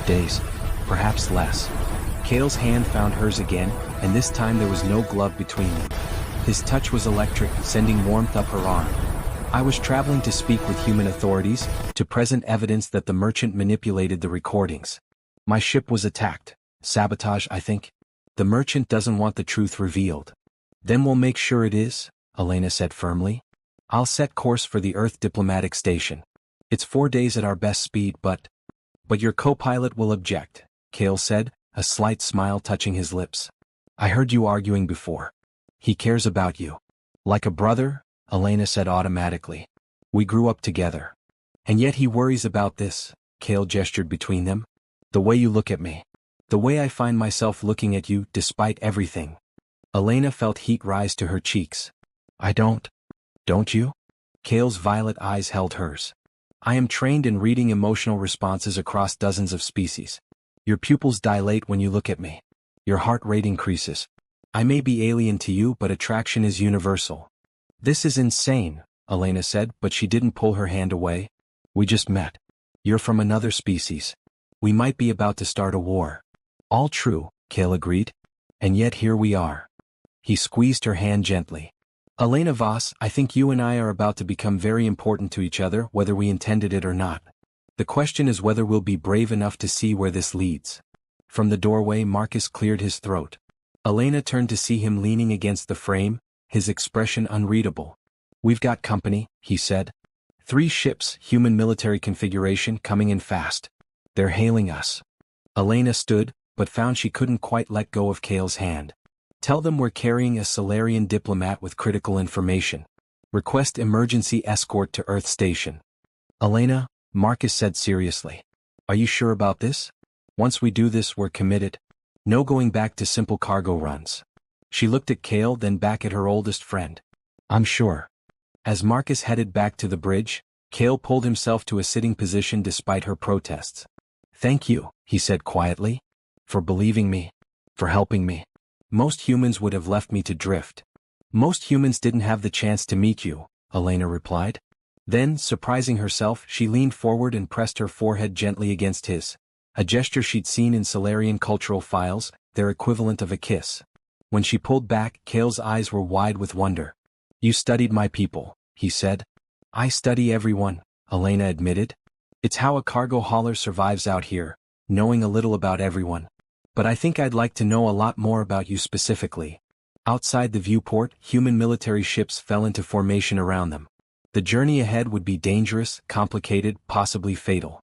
Days. Perhaps less. Kale's hand found hers again, and this time there was no glove between them. His touch was electric, sending warmth up her arm. I was traveling to speak with human authorities, to present evidence that the merchant manipulated the recordings. My ship was attacked. Sabotage, I think. The merchant doesn't want the truth revealed. Then we'll make sure it is, Elena said firmly. I'll set course for the Earth diplomatic station. It's 4 days at our best speed, but your co-pilot will object, Kale said, a slight smile touching his lips. I heard you arguing before. He cares about you. Like a brother, Elena said automatically. We grew up together. And yet he worries about this, Kale gestured between them. The way you look at me. The way I find myself looking at you despite everything. Elena felt heat rise to her cheeks. I don't. Don't you? Kale's violet eyes held hers. I am trained in reading emotional responses across dozens of species. Your pupils dilate when you look at me. Your heart rate increases. I may be alien to you, but attraction is universal. This is insane, Elena said, but she didn't pull her hand away. We just met. You're from another species. We might be about to start a war. All true, Kale agreed. And yet here we are. He squeezed her hand gently. Elena Voss, I think you and I are about to become very important to each other, whether we intended it or not. The question is whether we'll be brave enough to see where this leads. From the doorway, Marcus cleared his throat. Elena turned to see him leaning against the frame, his expression unreadable. We've got company, he said. 3 ships, human military configuration, coming in fast. They're hailing us. Elena stood, but found she couldn't quite let go of Kale's hand. Tell them we're carrying a Solarian diplomat with critical information. Request emergency escort to Earth Station. Elena, Marcus said seriously. Are you sure about this? Once we do this, we're committed. No going back to simple cargo runs. She looked at Kale, then back at her oldest friend. I'm sure. As Marcus headed back to the bridge, Kale pulled himself to a sitting position despite her protests. Thank you, he said quietly. For believing me. For helping me. Most humans would have left me to drift. Most humans didn't have the chance to meet you, Elena replied. Then, surprising herself, she leaned forward and pressed her forehead gently against his. A gesture she'd seen in Solarian cultural files, their equivalent of a kiss. When she pulled back, Kale's eyes were wide with wonder. You studied my people, he said. I study everyone, Elena admitted. It's how a cargo hauler survives out here, knowing a little about everyone. But I think I'd like to know a lot more about you specifically. Outside the viewport, human military ships fell into formation around them. The journey ahead would be dangerous, complicated, possibly fatal.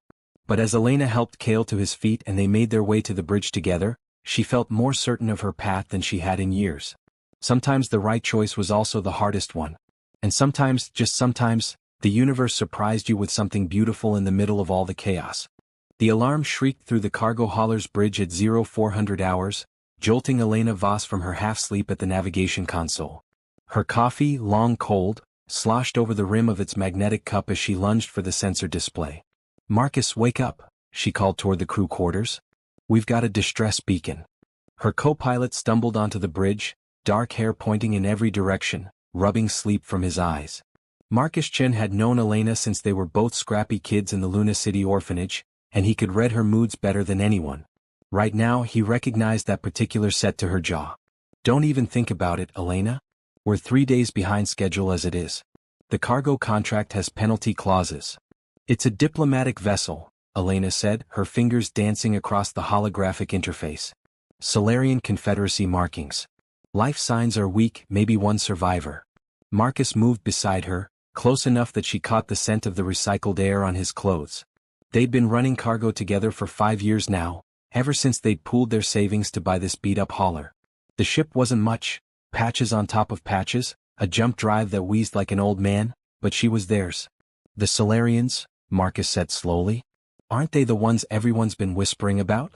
But as Elena helped Kale to his feet and they made their way to the bridge together, she felt more certain of her path than she had in years. Sometimes the right choice was also the hardest one. And sometimes, just sometimes, the universe surprised you with something beautiful in the middle of all the chaos. The alarm shrieked through the cargo hauler's bridge at 0400 hours, jolting Elena Voss from her half-sleep at the navigation console. Her coffee, long cold, sloshed over the rim of its magnetic cup as she lunged for the sensor display. Marcus, wake up, she called toward the crew quarters. We've got a distress beacon. Her co-pilot stumbled onto the bridge, dark hair pointing in every direction, rubbing sleep from his eyes. Marcus Chen had known Elena since they were both scrappy kids in the Luna City orphanage, and he could read her moods better than anyone. Right now, he recognized that particular set to her jaw. Don't even think about it, Elena. We're 3 days behind schedule as it is. The cargo contract has penalty clauses. It's a diplomatic vessel, Elena said, her fingers dancing across the holographic interface. Solarian Confederacy markings. Life signs are weak, maybe one survivor. Marcus moved beside her, close enough that she caught the scent of the recycled air on his clothes. They'd been running cargo together for 5 years now, ever since they'd pooled their savings to buy this beat-up hauler. The ship wasn't much, patches on top of patches, a jump drive that wheezed like an old man, but she was theirs. The Solarians, Marcus said slowly. Aren't they the ones everyone's been whispering about?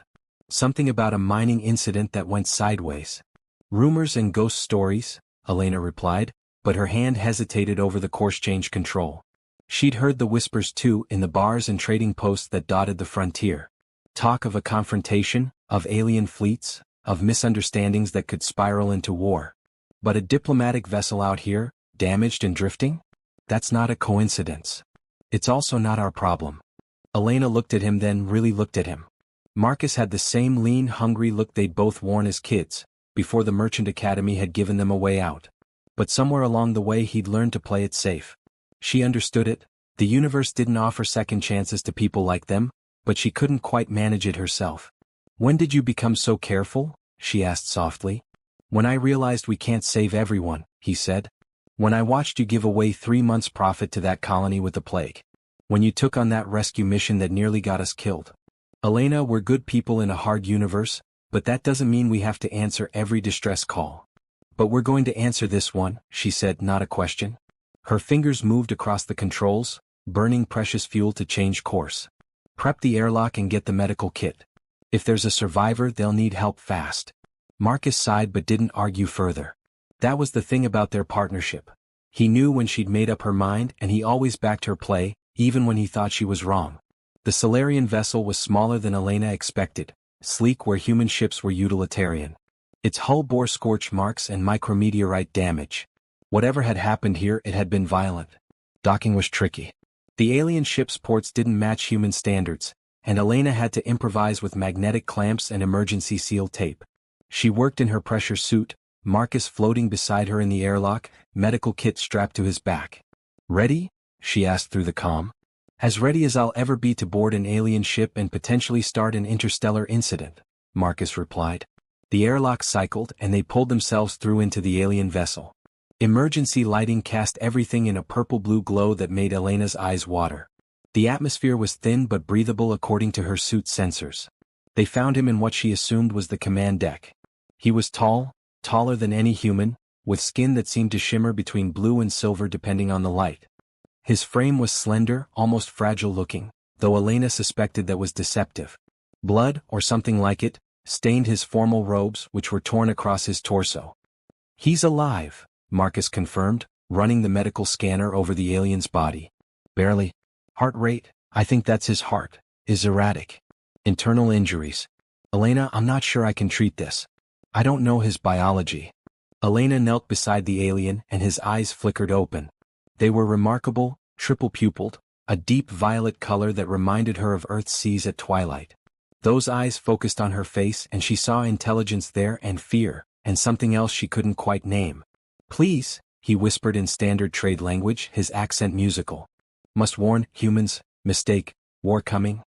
Something about a mining incident that went sideways. Rumors and ghost stories, Elena replied, but her hand hesitated over the course change control. She'd heard the whispers too in the bars and trading posts that dotted the frontier. Talk of a confrontation, of alien fleets, of misunderstandings that could spiral into war. But a diplomatic vessel out here, damaged and drifting? That's not a coincidence. It's also not our problem. Elena looked at him, then really looked at him. Marcus had the same lean, hungry look they'd both worn as kids, before the Merchant Academy had given them a way out. But somewhere along the way he'd learned to play it safe. She understood it. The universe didn't offer second chances to people like them, but she couldn't quite manage it herself. "When did you become so careful?" she asked softly. "When I realized we can't save everyone," he said. "When I watched you give away 3 months' profit to that colony with the plague. When you took on that rescue mission that nearly got us killed. Elena, we're good people in a hard universe, but that doesn't mean we have to answer every distress call. But we're going to answer this one," she said, not a question. Her fingers moved across the controls, burning precious fuel to change course. "Prep the airlock and get the medical kit. If there's a survivor, they'll need help fast." Marcus sighed but didn't argue further. That was the thing about their partnership. He knew when she'd made up her mind and he always backed her play, even when he thought she was wrong. The Solarian vessel was smaller than Elena expected, sleek where human ships were utilitarian. Its hull bore scorch marks and micrometeorite damage. Whatever had happened here, it had been violent. Docking was tricky. The alien ship's ports didn't match human standards, and Elena had to improvise with magnetic clamps and emergency seal tape. She worked in her pressure suit, Marcus floating beside her in the airlock, medical kit strapped to his back. "Ready?" she asked through the comm. "As ready as I'll ever be to board an alien ship and potentially start an interstellar incident," Marcus replied. The airlock cycled and they pulled themselves through into the alien vessel. Emergency lighting cast everything in a purple-blue glow that made Elena's eyes water. The atmosphere was thin but breathable according to her suit's sensors. They found him in what she assumed was the command deck. He was tall, taller than any human, with skin that seemed to shimmer between blue and silver depending on the light. His frame was slender, almost fragile-looking, though Elena suspected that was deceptive. Blood, or something like it, stained his formal robes, which were torn across his torso. "He's alive," Marcus confirmed, running the medical scanner over the alien's body. "Barely. Heart rate, I think that's his heart, is erratic. Internal injuries. Elena, I'm not sure I can treat this. I don't know his biology." Elena knelt beside the alien and his eyes flickered open. They were remarkable, triple-pupilled, a deep violet color that reminded her of Earth's seas at twilight. Those eyes focused on her face and she saw intelligence there and fear, and something else she couldn't quite name. "Please," he whispered in standard trade language, his accent musical. "Must warn, humans, mistake, war coming."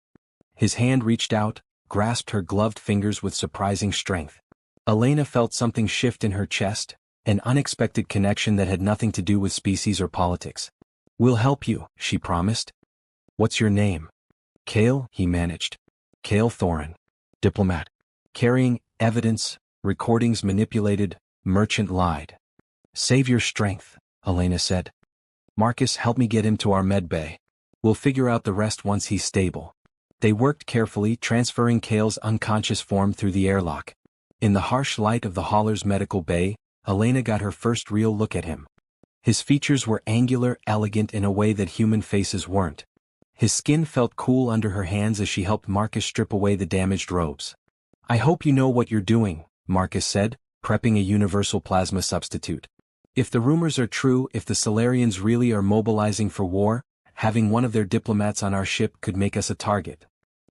His hand reached out, grasped her gloved fingers with surprising strength. Elena felt something shift in her chest, an unexpected connection that had nothing to do with species or politics. "We'll help you," she promised. "What's your name?" "Kale," he managed. "Kale Thorin. Diplomat. Carrying evidence, recordings manipulated, merchant lied." "Save your strength," Elena said. "Marcus, help me get him to our med bay. We'll figure out the rest once he's stable." They worked carefully, transferring Kale's unconscious form through the airlock. In the harsh light of the hauler's medical bay, Elena got her first real look at him. His features were angular, elegant in a way that human faces weren't. His skin felt cool under her hands as she helped Marcus strip away the damaged robes. "I hope you know what you're doing," Marcus said, prepping a universal plasma substitute. "If the rumors are true, if the Solarians really are mobilizing for war, having one of their diplomats on our ship could make us a target.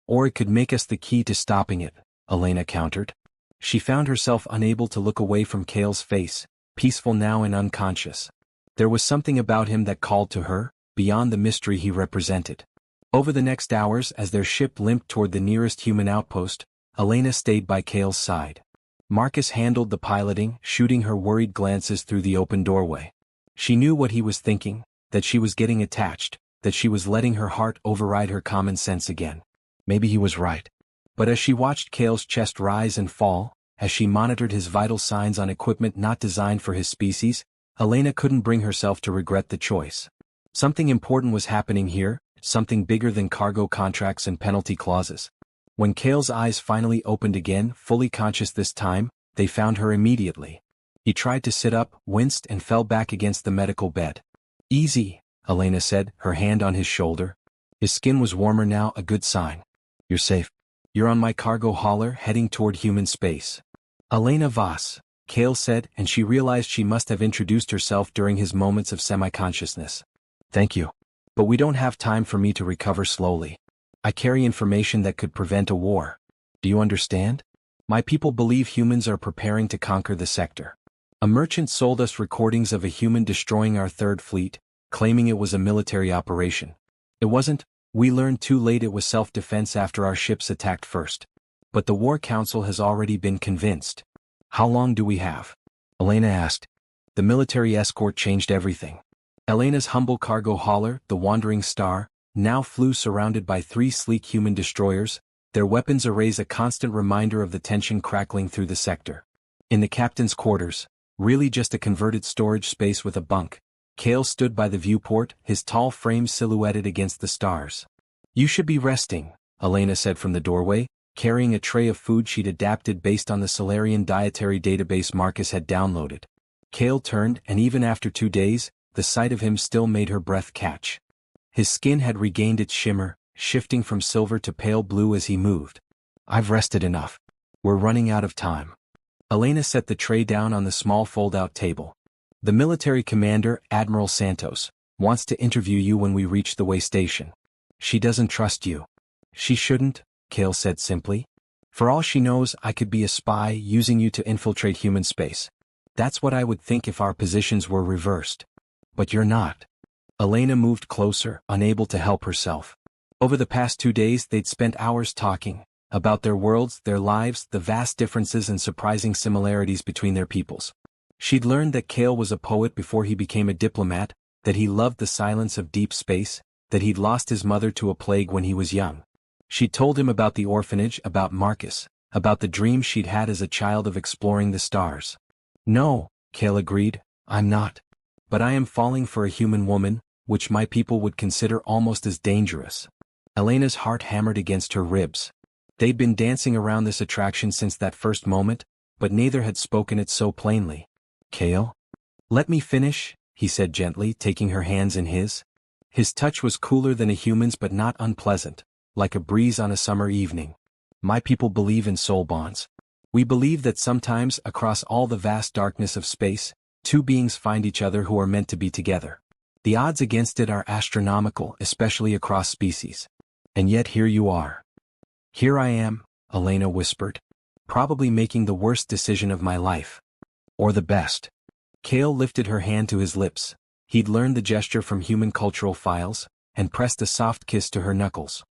Or it could make us the key to stopping it," Elena countered. She found herself unable to look away from Kale's face, peaceful now and unconscious. There was something about him that called to her, beyond the mystery he represented. Over the next hours, as their ship limped toward the nearest human outpost, Elena stayed by Kale's side. Marcus handled the piloting, shooting her worried glances through the open doorway. She knew what he was thinking, that she was getting attached, that she was letting her heart override her common sense again. Maybe he was right. But as she watched Kale's chest rise and fall, as she monitored his vital signs on equipment not designed for his species, Elena couldn't bring herself to regret the choice. Something important was happening here, something bigger than cargo contracts and penalty clauses. When Kale's eyes finally opened again, fully conscious this time, they found her immediately. He tried to sit up, winced and fell back against the medical bed. "Easy," Elena said, her hand on his shoulder. His skin was warmer now, a good sign. "You're safe. You're on my cargo hauler heading toward human space." "Elena Voss," Kale said, and she realized she must have introduced herself during his moments of semi-consciousness. "Thank you. But we don't have time for me to recover slowly. I carry information that could prevent a war." Do you understand? My people believe humans are preparing to conquer the sector. A merchant sold us recordings of a human destroying our third fleet, claiming it was a military operation. It wasn't. We learned too late it was self-defense after our ships attacked first. But the War Council has already been convinced. How long do we have? Elena asked. The military escort changed everything. Elena's humble cargo hauler, the Wandering Star, now flew surrounded by 3 sleek human destroyers, their weapons arrays a constant reminder of the tension crackling through the sector. In the captain's quarters, really just a converted storage space with a bunk, Kale stood by the viewport, his tall frame silhouetted against the stars. You should be resting, Elena said from the doorway, carrying a tray of food she'd adapted based on the Solarian dietary database Marcus had downloaded. Kale turned, and even after 2 days, the sight of him still made her breath catch. His skin had regained its shimmer, shifting from silver to pale blue as he moved. I've rested enough. We're running out of time. Elena set the tray down on the small fold-out table. The military commander, Admiral Santos, wants to interview you when we reach the way station. She doesn't trust you. She shouldn't, Kale said simply. For all she knows, I could be a spy using you to infiltrate human space. That's what I would think if our positions were reversed. But you're not. Elena moved closer, unable to help herself. Over the past 2 days they'd spent hours talking about their worlds, their lives, the vast differences and surprising similarities between their peoples. She'd learned that Kale was a poet before he became a diplomat, that he loved the silence of deep space, that he'd lost his mother to a plague when he was young. She'd told him about the orphanage, about Marcus, about the dreams she'd had as a child of exploring the stars. No, Kale agreed, I'm not. But I am falling for a human woman, which my people would consider almost as dangerous. Elena's heart hammered against her ribs. They'd been dancing around this attraction since that first moment, but neither had spoken it so plainly. Kale? Let me finish, he said gently, taking her hands in his. His touch was cooler than a human's but not unpleasant, like a breeze on a summer evening. My people believe in soul bonds. We believe that sometimes, across all the vast darkness of space, 2 beings find each other who are meant to be together. The odds against it are astronomical, especially across species. And yet here you are. Here I am, Elena whispered. Probably making the worst decision of my life. Or the best. Kale lifted her hand to his lips. He'd learned the gesture from human cultural files, and pressed a soft kiss to her knuckles.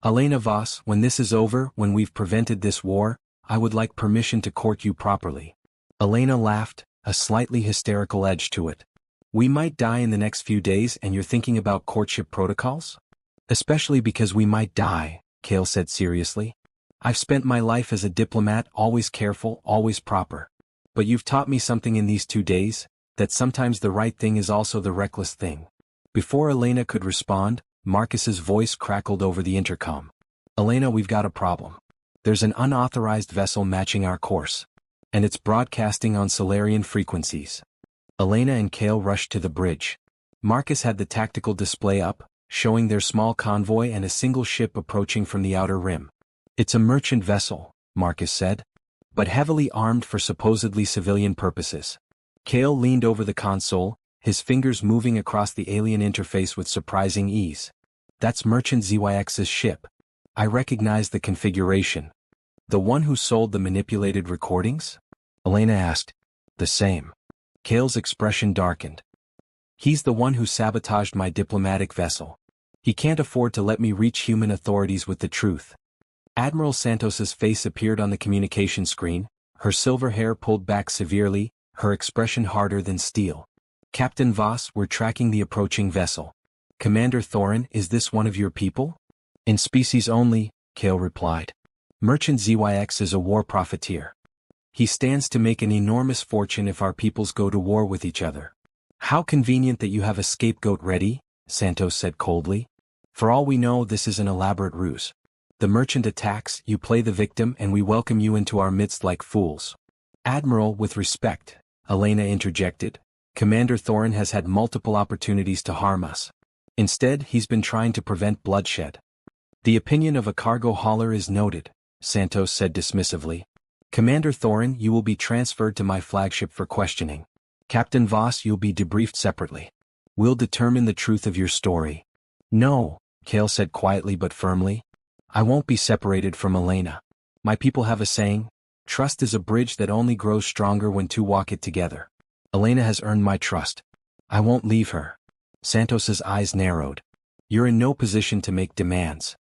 Elena Voss, when this is over, when we've prevented this war, I would like permission to court you properly. Elena laughed, a slightly hysterical edge to it. We might die in the next few days and you're thinking about courtship protocols? Especially because we might die, Kale said seriously. I've spent my life as a diplomat, always careful, always proper. But you've taught me something in these 2 days, that sometimes the right thing is also the reckless thing. Before Elena could respond, Marcus's voice crackled over the intercom. Elena, we've got a problem. There's an unauthorized vessel matching our course. And it's broadcasting on Solarian frequencies. Elena and Kale rushed to the bridge. Marcus had the tactical display up, showing their small convoy and a single ship approaching from the outer rim. It's a merchant vessel, Marcus said. But heavily armed for supposedly civilian purposes. Kale leaned over the console, his fingers moving across the alien interface with surprising ease. That's Merchant ZYX's ship. I recognize the configuration. The one who sold the manipulated recordings? Elena asked. The same. Kale's expression darkened. He's the one who sabotaged my diplomatic vessel. He can't afford to let me reach human authorities with the truth. Admiral Santos's face appeared on the communication screen, her silver hair pulled back severely, her expression harder than steel. Captain Voss, we're tracking the approaching vessel. Commander Thorin, is this one of your people? In species only, Kale replied. Merchant ZYX is a war profiteer. He stands to make an enormous fortune if our peoples go to war with each other. How convenient that you have a scapegoat ready, Santos said coldly. For all we know, this is an elaborate ruse. The merchant attacks, you play the victim, and we welcome you into our midst like fools. Admiral, with respect, Elena interjected. Commander Thorin has had multiple opportunities to harm us. Instead, he's been trying to prevent bloodshed. The opinion of a cargo hauler is noted, Santos said dismissively. Commander Thorin, you will be transferred to my flagship for questioning. Captain Voss, you'll be debriefed separately. We'll determine the truth of your story. No, Kale said quietly but firmly. I won't be separated from Elena. My people have a saying, trust is a bridge that only grows stronger when two walk it together. Elena has earned my trust. I won't leave her. Santos's eyes narrowed. You're in no position to make demands.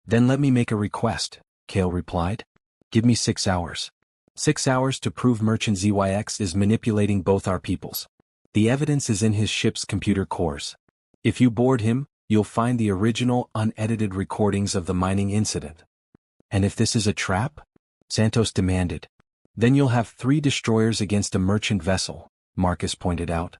Then let me make a request, Kale replied. Give me 6 hours. 6 hours to prove Merchant ZYX is manipulating both our peoples. The evidence is in his ship's computer cores. If you board him, you'll find the original, unedited recordings of the mining incident. And if this is a trap? Santos demanded. Then you'll have 3 destroyers against a merchant vessel, Marcus pointed out.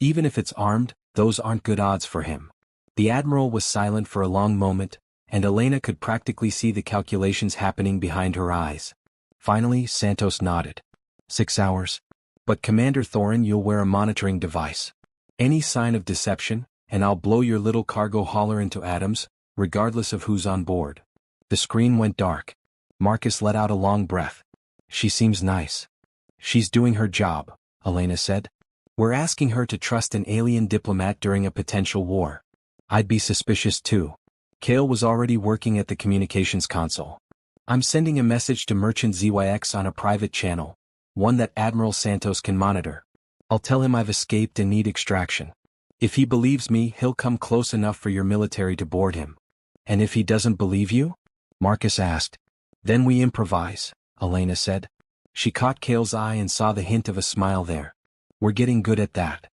Even if it's armed, those aren't good odds for him. The Admiral was silent for a long moment, and Elena could practically see the calculations happening behind her eyes. Finally, Santos nodded. 6 hours. But Commander Thorin, you'll wear a monitoring device. Any sign of deception, and I'll blow your little cargo hauler into atoms, regardless of who's on board. The screen went dark. Marcus let out a long breath. She seems nice. She's doing her job, Elena said. We're asking her to trust an alien diplomat during a potential war. I'd be suspicious too. Kale was already working at the communications console. I'm sending a message to Merchant ZYX on a private channel, one that Admiral Santos can monitor. I'll tell him I've escaped and need extraction. If he believes me, he'll come close enough for your military to board him. And if he doesn't believe you? Marcus asked. Then we improvise, Elena said. She caught Kale's eye and saw the hint of a smile there. We're getting good at that.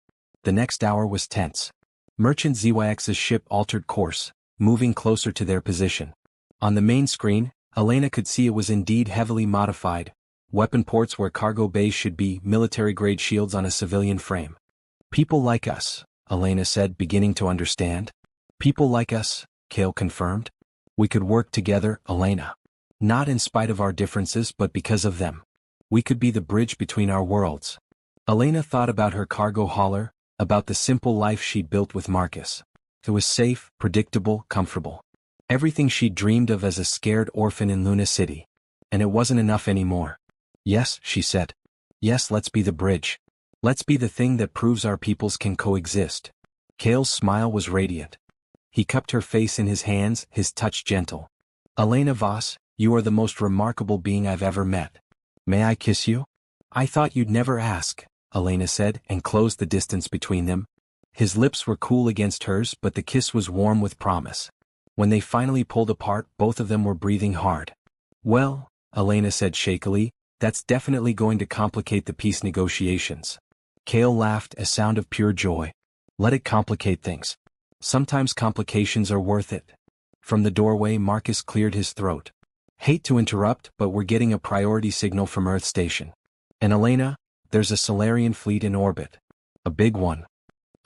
The next hour was tense. Merchant ZYX's ship altered course, moving closer to their position. On the main screen, Elena could see it was indeed heavily modified. Weapon ports where cargo bays should be, military-grade shields on a civilian frame. People like us, Elena said, beginning to understand. People like us, Kale confirmed. We could work together, Elena. Not in spite of our differences but because of them. We could be the bridge between our worlds. Elena thought about her cargo hauler, about the simple life she'd built with Marcus. It was safe, predictable, comfortable. Everything she'd dreamed of as a scared orphan in Luna City. And it wasn't enough anymore. Yes, she said. Yes, let's be the bridge. Let's be the thing that proves our peoples can coexist. Kale's smile was radiant. He cupped her face in his hands, his touch gentle. Elena Voss, you are the most remarkable being I've ever met. May I kiss you? I thought you'd never ask, Elena said, and closed the distance between them. His lips were cool against hers, but the kiss was warm with promise. When they finally pulled apart, both of them were breathing hard. Well, Elena said shakily, that's definitely going to complicate the peace negotiations. Kale laughed, a sound of pure joy. Let it complicate things. Sometimes complications are worth it. From the doorway, Marcus cleared his throat. Hate to interrupt, but we're getting a priority signal from Earth Station. And Elena, there's a Solarian fleet in orbit. A big one.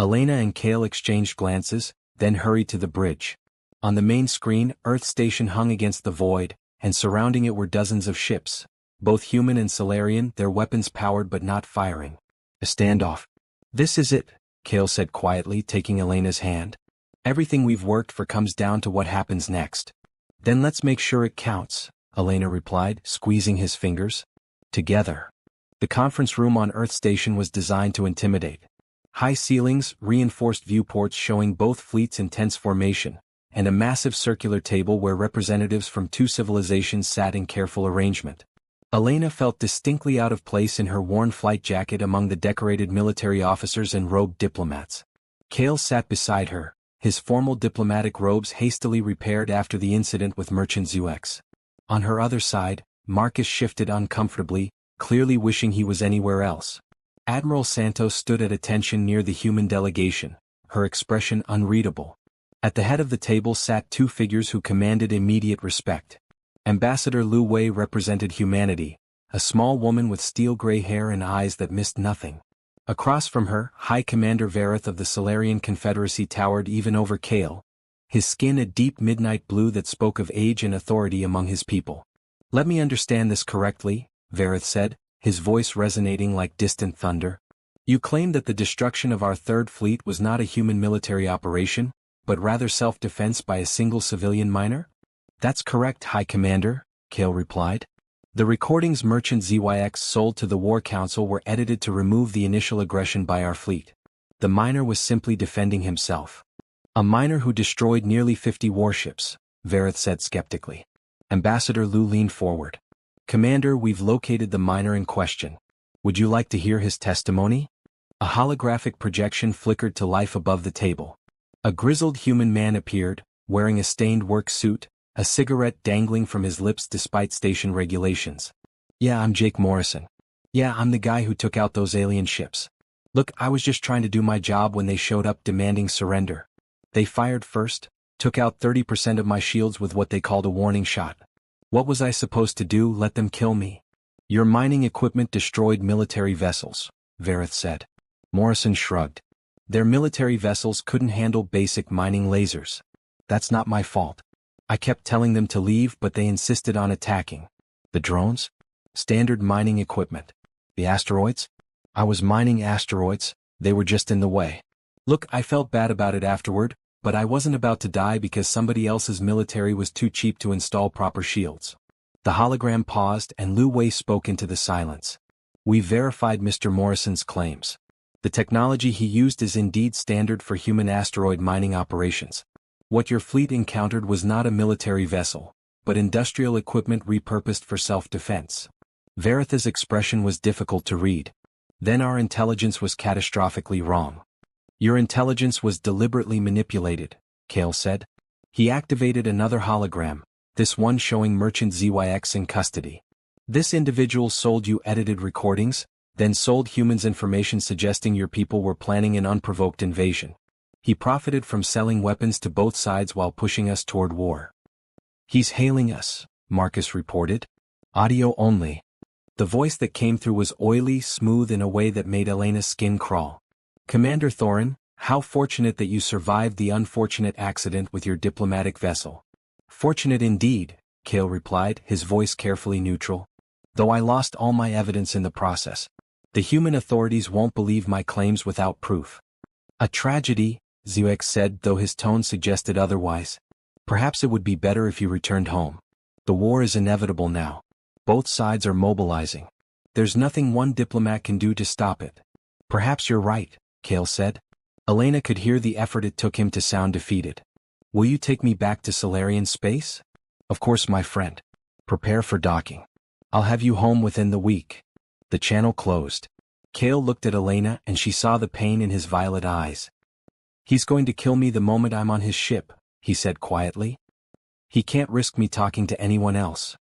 Elena and Kale exchanged glances, then hurried to the bridge. On the main screen, Earth Station hung against the void, and surrounding it were dozens of ships, both human and Solarian, their weapons powered but not firing. A standoff. This is it, Kale said quietly, taking Elena's hand. Everything we've worked for comes down to what happens next. Then let's make sure it counts, Elena replied, squeezing his fingers. Together. The conference room on Earth Station was designed to intimidate. High ceilings, reinforced viewports showing both fleets in tense formation, and a massive circular table where representatives from 2 civilizations sat in careful arrangement. Elena felt distinctly out of place in her worn flight jacket among the decorated military officers and robed diplomats. Kale sat beside her, his formal diplomatic robes hastily repaired after the incident with Merchant ZYX. On her other side, Marcus shifted uncomfortably, clearly wishing he was anywhere else. Admiral Santos stood at attention near the human delegation, her expression unreadable. At the head of the table sat 2 figures who commanded immediate respect. Ambassador Lu Wei represented humanity, a small woman with steel-gray hair and eyes that missed nothing. Across from her, High Commander Vareth of the Solarian Confederacy towered even over Kale, his skin a deep midnight blue that spoke of age and authority among his people. Let me understand this correctly, Vareth said, his voice resonating like distant thunder. You claim that the destruction of our 3rd fleet was not a human military operation, but rather self-defense by a single civilian miner? That's correct, High Commander, Kale replied. The recordings Merchant ZYX sold to the War Council were edited to remove the initial aggression by our fleet. The miner was simply defending himself. A miner who destroyed nearly 50 warships, Vareth said skeptically. Ambassador Lu leaned forward. Commander, we've located the miner in question. Would you like to hear his testimony? A holographic projection flickered to life above the table. A grizzled human man appeared, wearing a stained work suit, a cigarette dangling from his lips despite station regulations. Yeah, I'm Jake Morrison. Yeah, I'm the guy who took out those alien ships. Look, I was just trying to do my job when they showed up demanding surrender. They fired first, took out 30% of my shields with what they called a warning shot. What was I supposed to do, let them kill me? Your mining equipment destroyed military vessels, Verith said. Morrison shrugged. Their military vessels couldn't handle basic mining lasers. That's not my fault. I kept telling them to leave, but they insisted on attacking. The drones? Standard mining equipment. The asteroids? I was mining asteroids, they were just in the way. Look, I felt bad about it afterward, but I wasn't about to die because somebody else's military was too cheap to install proper shields. The hologram paused and Lu Wei spoke into the silence. We verified Mr. Morrison's claims. The technology he used is indeed standard for human asteroid mining operations. What your fleet encountered was not a military vessel, but industrial equipment repurposed for self-defense. Veritha's expression was difficult to read. Then our intelligence was catastrophically wrong. Your intelligence was deliberately manipulated, Kale said. He activated another hologram, this one showing Merchant ZYX in custody. This individual sold you edited recordings, then sold humans information suggesting your people were planning an unprovoked invasion. He profited from selling weapons to both sides while pushing us toward war. He's hailing us, Marcus reported. Audio only. The voice that came through was oily, smooth in a way that made Elena's skin crawl. Commander Thorin, how fortunate that you survived the unfortunate accident with your diplomatic vessel. Fortunate indeed, Kale replied, his voice carefully neutral. Though I lost all my evidence in the process. The human authorities won't believe my claims without proof. A tragedy, ZYX said, though his tone suggested otherwise. Perhaps it would be better if you returned home. The war is inevitable now. Both sides are mobilizing. There's nothing one diplomat can do to stop it. Perhaps you're right, Kale said. Elena could hear the effort it took him to sound defeated. Will you take me back to Solarian space? Of course, my friend. Prepare for docking. I'll have you home within the week. The channel closed. Kale looked at Elena and she saw the pain in his violet eyes. He's going to kill me the moment I'm on his ship, he said quietly. He can't risk me talking to anyone else.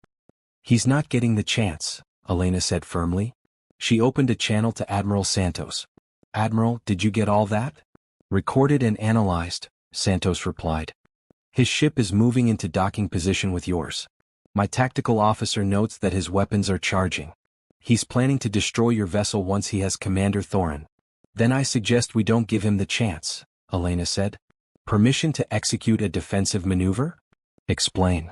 He's not getting the chance, Elena said firmly. She opened a channel to Admiral Santos. Admiral, did you get all that? Recorded and analyzed, Santos replied. His ship is moving into docking position with yours. My tactical officer notes that his weapons are charging. He's planning to destroy your vessel once he has Commander Thorin. Then I suggest we don't give him the chance, Elena said. Permission to execute a defensive maneuver? Explain.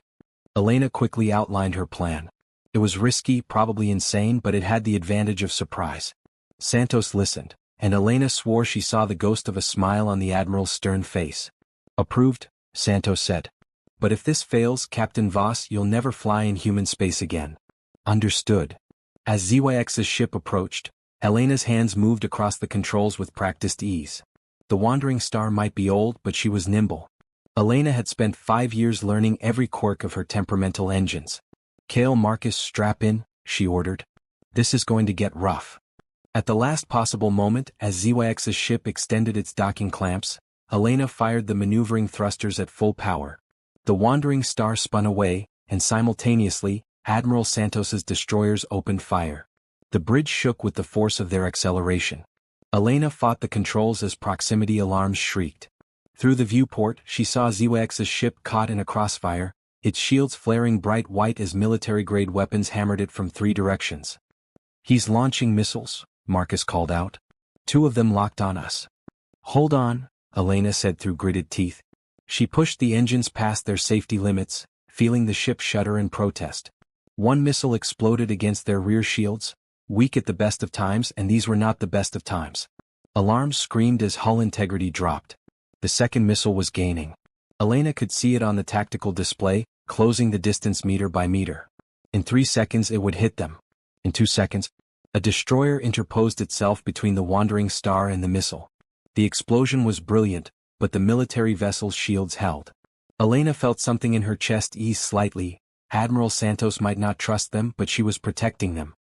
Elena quickly outlined her plan. It was risky, probably insane, but it had the advantage of surprise. Santos listened, and Elena swore she saw the ghost of a smile on the Admiral's stern face. Approved, Santos said. But if this fails, Captain Voss, you'll never fly in human space again. Understood. As ZYX's ship approached, Elena's hands moved across the controls with practiced ease. The wandering star might be old, but she was nimble. Elena had spent 5 years learning every quirk of her temperamental engines. Kale Marcus, strap in, she ordered. This is going to get rough. At the last possible moment, as ZYX's ship extended its docking clamps, Elena fired the maneuvering thrusters at full power. The wandering star spun away, and simultaneously, Admiral Santos's destroyers opened fire. The bridge shook with the force of their acceleration. Elena fought the controls as proximity alarms shrieked. Through the viewport, she saw ZYX's ship caught in a crossfire, its shields flaring bright white as military-grade weapons hammered it from 3 directions. He's launching missiles, Marcus called out. 2 of them locked on us. Hold on, Elena said through gritted teeth. She pushed the engines past their safety limits, feeling the ship shudder in protest. 1 missile exploded against their rear shields, weak at the best of times, and these were not the best of times. Alarms screamed as hull integrity dropped. The second missile was gaining. Elena could see it on the tactical display, closing the distance meter by meter. In 3 seconds it would hit them. In 2 seconds, a destroyer interposed itself between the wandering star and the missile. The explosion was brilliant, but the military vessel's shields held. Elena felt something in her chest ease slightly, Admiral Santos might not trust them, but she was protecting them.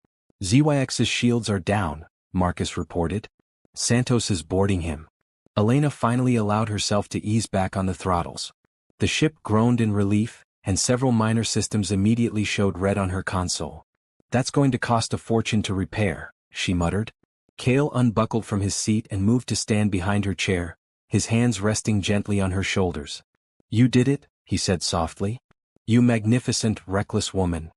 ZYX's shields are down, Marcus reported. Santos is boarding him. Elena finally allowed herself to ease back on the throttles. The ship groaned in relief, and several minor systems immediately showed red on her console. That's going to cost a fortune to repair, she muttered. Kale unbuckled from his seat and moved to stand behind her chair, his hands resting gently on her shoulders. You did it, he said softly. You magnificent, reckless woman.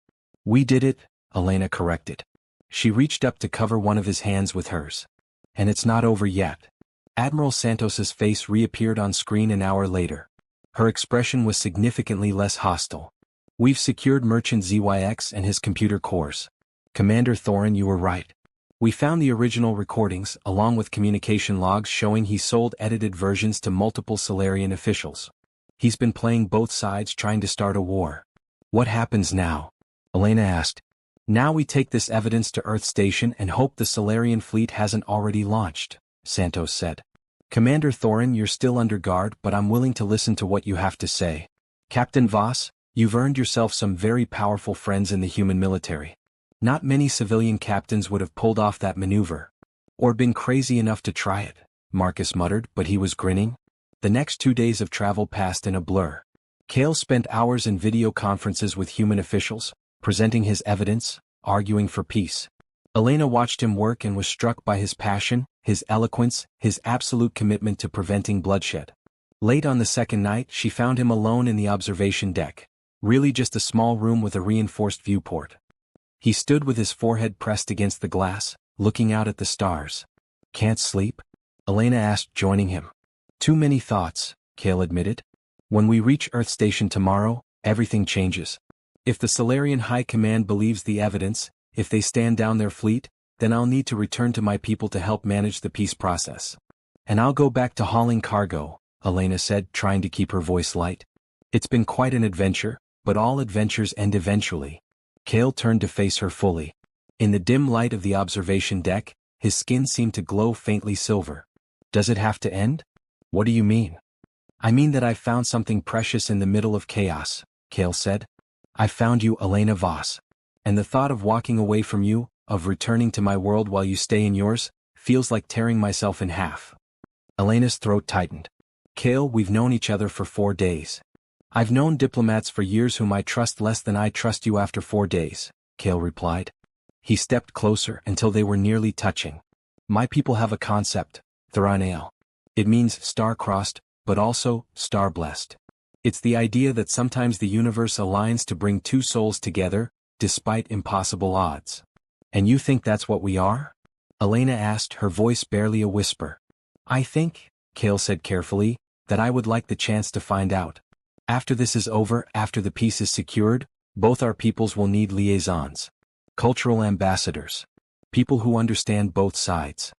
We did it, Elena corrected. She reached up to cover one of his hands with hers. And it's not over yet. Admiral Santos's face reappeared on screen an hour later. Her expression was significantly less hostile. We've secured Merchant ZYX and his computer cores. Commander Thorin, you were right. We found the original recordings, along with communication logs showing he sold edited versions to multiple Solarian officials. He's been playing both sides trying to start a war. What happens now? Elena asked. Now we take this evidence to Earth Station and hope the Solarian fleet hasn't already launched, Santos said. Commander Thorin, you're still under guard, but I'm willing to listen to what you have to say. Captain Voss, you've earned yourself some very powerful friends in the human military. Not many civilian captains would have pulled off that maneuver. Or been crazy enough to try it, Marcus muttered, but he was grinning. The next 2 days of travel passed in a blur. Kale spent hours in video conferences with human officials, presenting his evidence, arguing for peace. Elena watched him work and was struck by his passion, his eloquence, his absolute commitment to preventing bloodshed. Late on the second night, she found him alone in the observation deck, really just a small room with a reinforced viewport. He stood with his forehead pressed against the glass, looking out at the stars. Can't sleep? Elena asked, joining him. Too many thoughts, Kale admitted. When we reach Earth Station tomorrow, everything changes. If the Solarian High Command believes the evidence, if they stand down their fleet, then I'll need to return to my people to help manage the peace process. And I'll go back to hauling cargo, Elena said, trying to keep her voice light. It's been quite an adventure, but all adventures end eventually. Kale turned to face her fully. In the dim light of the observation deck, his skin seemed to glow faintly silver. Does it have to end? What do you mean? I mean that I found something precious in the middle of chaos, Kale said. I found you, Elena Voss. And the thought of walking away from you, of returning to my world while you stay in yours, feels like tearing myself in half. Elena's throat tightened. Kale, we've known each other for 4 days. I've known diplomats for years whom I trust less than I trust you after 4 days, Kale replied. He stepped closer until they were nearly touching. My people have a concept, Thuranael. It means star-crossed, but also star-blessed. It's the idea that sometimes the universe aligns to bring two souls together, despite impossible odds. And you think that's what we are? Elena asked, her voice barely a whisper. I think, Kale said carefully, that I would like the chance to find out. After this is over, after the peace is secured, both our peoples will need liaisons. Cultural ambassadors. People who understand both sides.